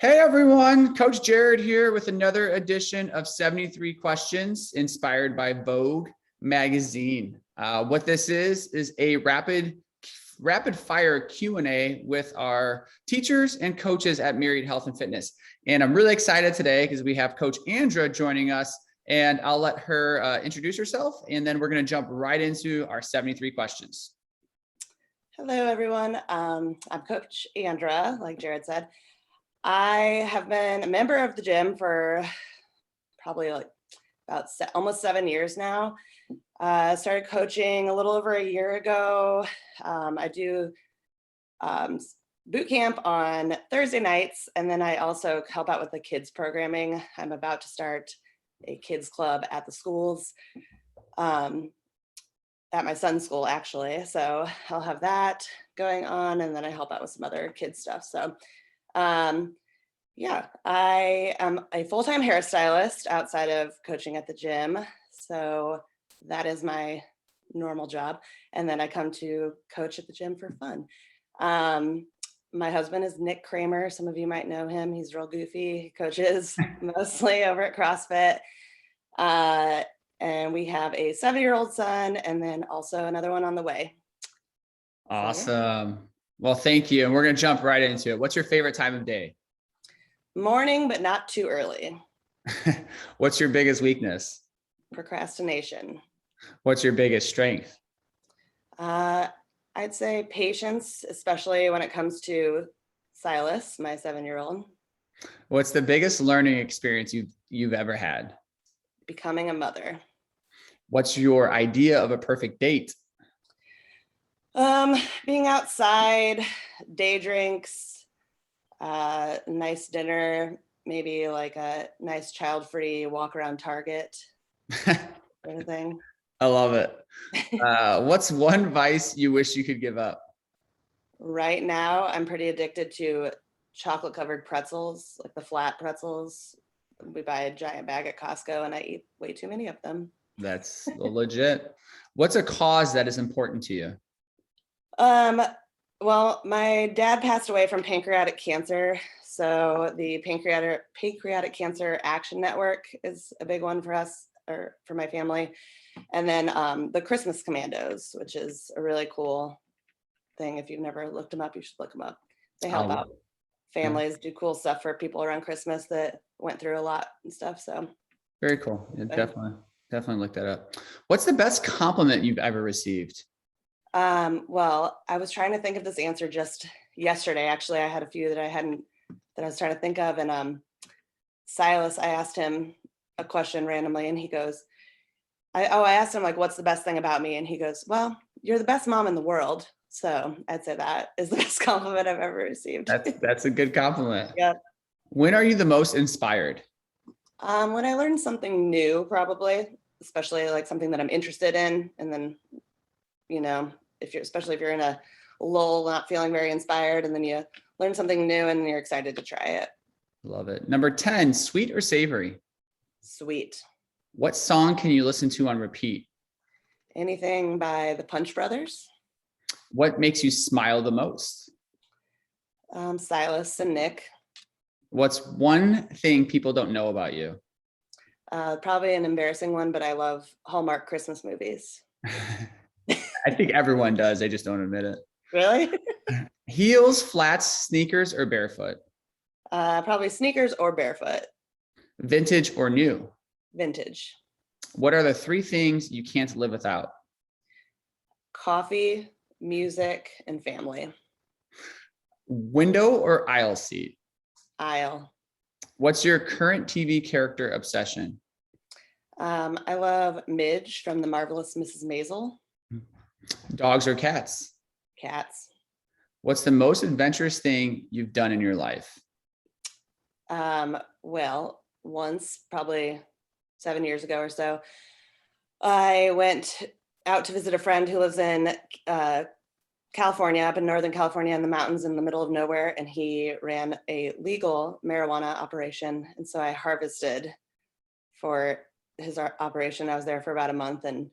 Hey everyone, Coach Jared here with another edition of 73 Questions inspired by Vogue magazine. What this is a rapid fire Q&A with our teachers and coaches at Myriad Health and Fitness. And I'm really excited today because we have Coach Andra joining us, and I'll let her introduce herself, and then we're going to jump right into our 73 questions. Hello, everyone. I'm Coach Andra, like Jared said. I have been a member of the gym for probably about almost 7 years now. Started coaching a little over a year ago. I do boot camp on Thursday nights, and then I also help out with the kids programming. I'm about to start a kids club at the schools, at my son's school, actually. So I'll have that going on, and then I help out with some other kids stuff. So yeah, I am a full-time hairstylist outside of coaching at the gym. So that is my normal job. And then I come to coach at the gym for fun. My husband is Nick Kramer. Some of you might know him. He's real goofy. He coaches mostly over at CrossFit. And we have a 7-year-old son, and then also another one on the way. Awesome. So, yeah. Well, thank you. And we're going to jump right into it. What's your favorite time of day? Morning, but not too early. What's your biggest weakness? Procrastination. What's your biggest strength? I'd say patience, especially when it comes to Silas, my 7-year-old. What's the biggest learning experience you've ever had? Becoming a mother. What's your idea of a perfect date? Being outside, day drinks, nice dinner, maybe like a nice child-free walk around Target kind of thing. I love it. What's one vice you wish you could give up? Right now, I'm pretty addicted to chocolate covered pretzels, like the flat pretzels. We buy a giant bag at Costco and I eat way too many of them. That's legit. What's a cause that is important to you? Well, my dad passed away from pancreatic cancer. So the Pancreatic Cancer Action Network is a big one for us, or for my family. And then the Christmas Commandos, which is a really cool thing. If you've never looked them up, you should look them up. They help out families, do cool stuff for people around Christmas that went through a lot and stuff. So very cool. Yeah, definitely look that up. What's the best compliment you've ever received? Well, I was trying to think of this answer just yesterday. Actually, I had a few that I was trying to think of. And Silas, I asked him a question randomly, and he goes, I asked him, like, what's the best thing about me? And he goes, well, you're the best mom in the world. So I'd say that is the best compliment I've ever received. That's a good compliment. Yeah. When are you the most inspired? When I learn something new, probably, especially like something that I'm interested in. And then, especially if you're in a lull, not feeling very inspired, and then you learn something new and you're excited to try it. Love it. Number 10, sweet or savory? Sweet. What song can you listen to on repeat? Anything by the Punch Brothers. What makes you smile the most? Silas and Nick. What's one thing people don't know about you? Probably an embarrassing one, but I love Hallmark Christmas movies. I think everyone does. They just don't admit it. Really? Heels, flats, sneakers, or barefoot? Probably sneakers or barefoot. Vintage or new? Vintage. What are the 3 things you can't live without? Coffee, music, and family. Window or aisle seat? Aisle. What's your current TV character obsession? I love Midge from The Marvelous Mrs. Maisel. Dogs or cats? Cats. What's the most adventurous thing you've done in your life? Well, once, probably 7 years ago or so, I went out to visit a friend who lives in California, up in Northern California in the mountains in the middle of nowhere, and he ran a legal marijuana operation. And so I harvested for his operation. I was there for about a month, and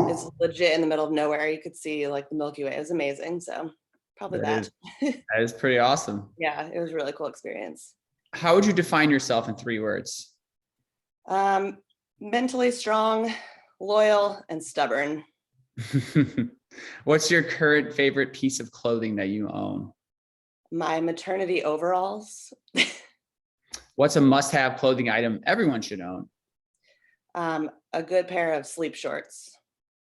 it's legit in the middle of nowhere. You could see like the Milky Way. It was amazing. So probably that. That is pretty awesome. Yeah, it was a really cool experience. How would you define yourself in 3 words? Mentally strong, loyal, and stubborn. What's your current favorite piece of clothing that you own? My maternity overalls. What's a must-have clothing item everyone should own? A good pair of sleep shorts.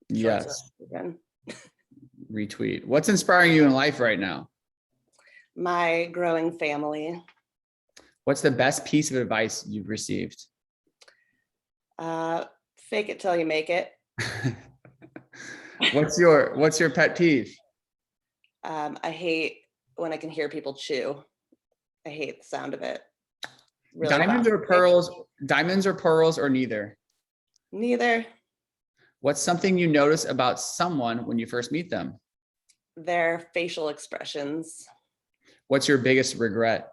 Yes. Retweet. What's inspiring you in life right now? My growing family. What's the best piece of advice you've received? Fake it till you make it. What's your pet peeve? I hate when I can hear people chew. I hate the sound of it. Really Diamonds or pearls? Diamonds or pearls or neither? Neither. What's something you notice about someone when you first meet them? Their facial expressions. What's your biggest regret?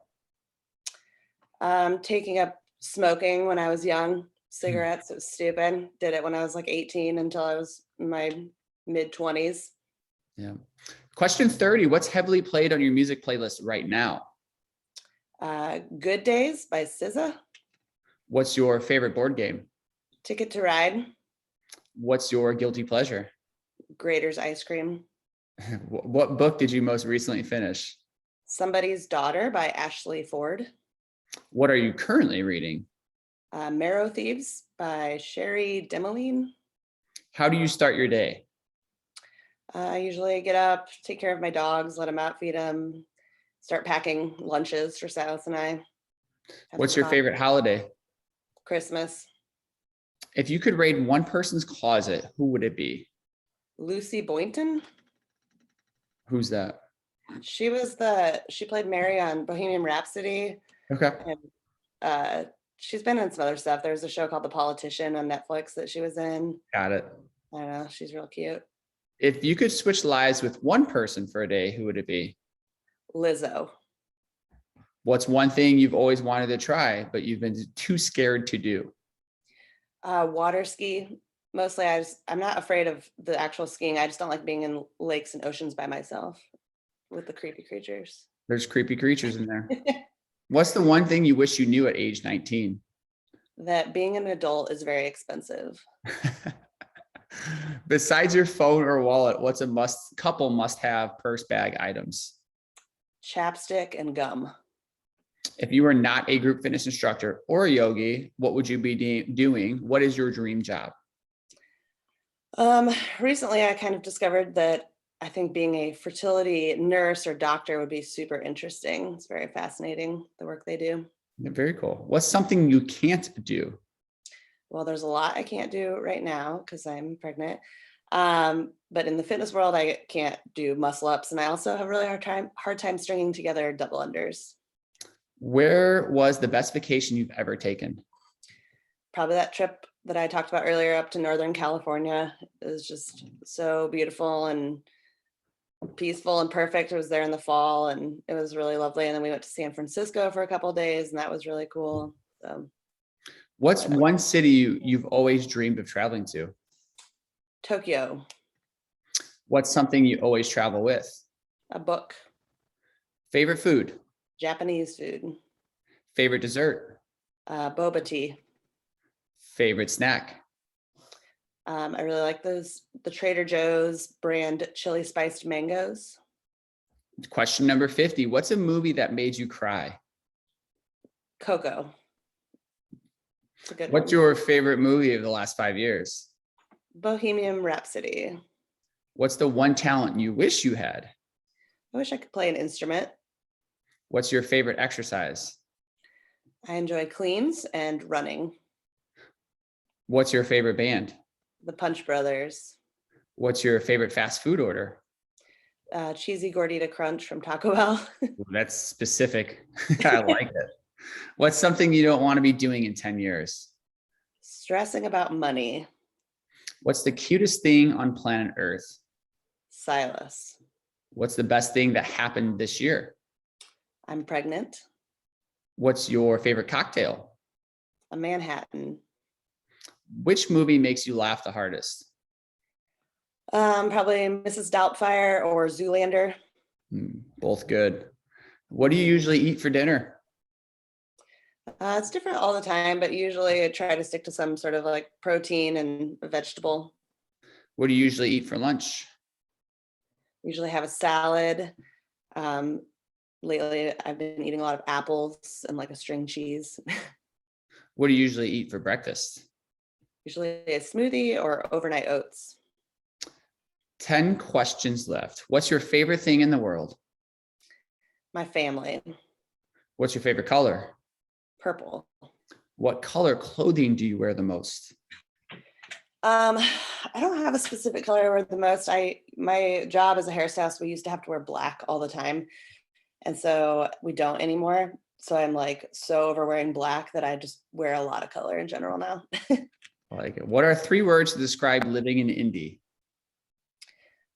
Taking up smoking when I was young. Cigarettes, it was stupid. Did it when I was like 18 until I was in my mid-20s. Yeah. Question 30. What's heavily played on your music playlist right now? Good Days by SZA. What's your favorite board game? Ticket to Ride. What's your guilty pleasure? Grater's Ice Cream. What book did you most recently finish? Somebody's Daughter by Ashley Ford. What are you currently reading? Marrow Thieves by Sherry Demoline. How do you start your day? I usually get up, take care of my dogs, let them out, feed them, start packing lunches for Silas and I. What's your favorite holiday? Christmas. If you could raid one person's closet, who would it be? Lucy Boynton. Who's that? She played Mary on Bohemian Rhapsody. Okay. And she's been in some other stuff. There's a show called The Politician on Netflix that she was in. Got it. I don't know. She's real cute. If you could switch lives with one person for a day, who would it be? Lizzo. What's one thing you've always wanted to try, but you've been too scared to do? Water ski. Mostly I'm not afraid of the actual skiing. I just don't like being in lakes and oceans by myself with the creepy creatures. There's creepy creatures in there. What's the one thing you wish you knew at age 19? That being an adult is very expensive. Besides your phone or wallet, what's a couple must-have purse bag items? Chapstick and gum. If you were not a group fitness instructor or a yogi, what would you be doing? What is your dream job? Recently, I kind of discovered that I think being a fertility nurse or doctor would be super interesting. It's very fascinating, the work they do. Yeah, very cool. What's something you can't do? Well, there's a lot I can't do right now because I'm pregnant. But in the fitness world, I can't do muscle ups, and I also have a really hard time stringing together double unders. Where was the best vacation you've ever taken? Probably that trip that I talked about earlier up to Northern California. It was just so beautiful and peaceful and perfect. It was there in the fall and it was really lovely. And then we went to San Francisco for a couple of days and that was really cool. So, What's one city you've always dreamed of traveling to? Tokyo. What's something you always travel with? A book. Favorite food? Japanese food. Favorite dessert? Boba tea. Favorite snack? I really like the Trader Joe's brand chili spiced mangoes. Question number 50. What's a movie that made you cry? Coco. It's a good What's one. your favorite movie of the last 5 years? Bohemian Rhapsody. What's the one talent you wish you had? I wish I could play an instrument. What's your favorite exercise? I enjoy cleans and running. What's your favorite band? The Punch Brothers. What's your favorite fast food order? Cheesy gordita crunch from Taco Bell. That's specific. I like it. What's something you don't want to be doing in 10 years? Stressing about money. What's the cutest thing on planet Earth? Silas. What's the best thing that happened this year? I'm pregnant. What's your favorite cocktail? A Manhattan. Which movie makes you laugh the hardest? Probably Mrs. Doubtfire or Zoolander. Both good. What do you usually eat for dinner? It's different all the time, but usually I try to stick to some sort of like protein and a vegetable. What do you usually eat for lunch? Usually have a salad. Um, Lately, I've been eating a lot of apples and like a string cheese. What do you usually eat for breakfast? Usually a smoothie or overnight oats. 10 questions left. What's your favorite thing in the world? My family, What's your favorite color? purple. What color clothing do you wear the most? I don't have a specific color I wear the most. My job as a hairstylist, we used to have to wear black all the time. And so we don't anymore. So I'm like so over wearing black that I just wear a lot of color in general now. I like it. What are 3 words to describe living in Indy?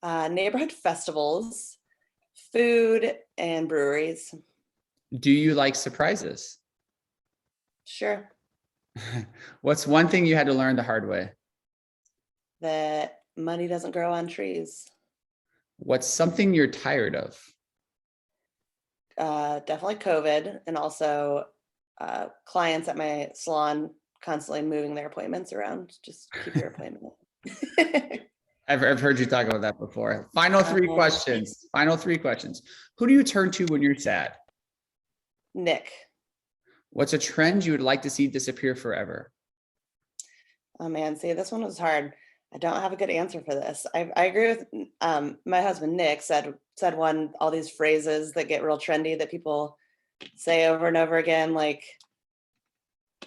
Neighborhood festivals, food, and breweries. Do you like surprises? Sure. What's one thing you had to learn the hard way? That money doesn't grow on trees. What's something you're tired of? Definitely COVID, and also clients at my salon constantly moving their appointments around. Just keep your appointment. I've heard you talk about that before. Final 3 questions. Final 3 questions. Who do you turn to when you're sad? Nick. What's a trend you would like to see disappear forever? Oh man, see, this one was hard. I don't have a good answer for this. I agree with my husband Nick said all these phrases that get real trendy that people say over and over again. Like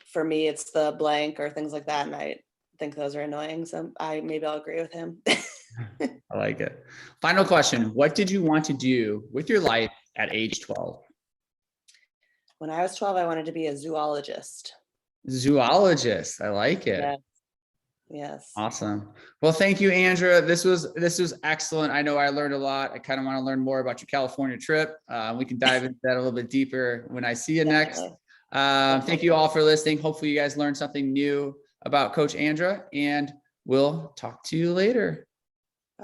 for me, it's the blank or things like that, and I think those are annoying. So maybe I'll agree with him. I like it. Final question. What did you want to do with your life at age 12? When I was 12, I wanted to be a zoologist. Zoologist. I like it. Yeah. Yes. Awesome. Well, thank you, Andra. This was excellent. I know I learned a lot. I kind of want to learn more about your California trip. We can dive into that a little bit deeper when I see you next. Thank you all for listening. Hopefully you guys learned something new about Coach Andra, and we'll talk to you later.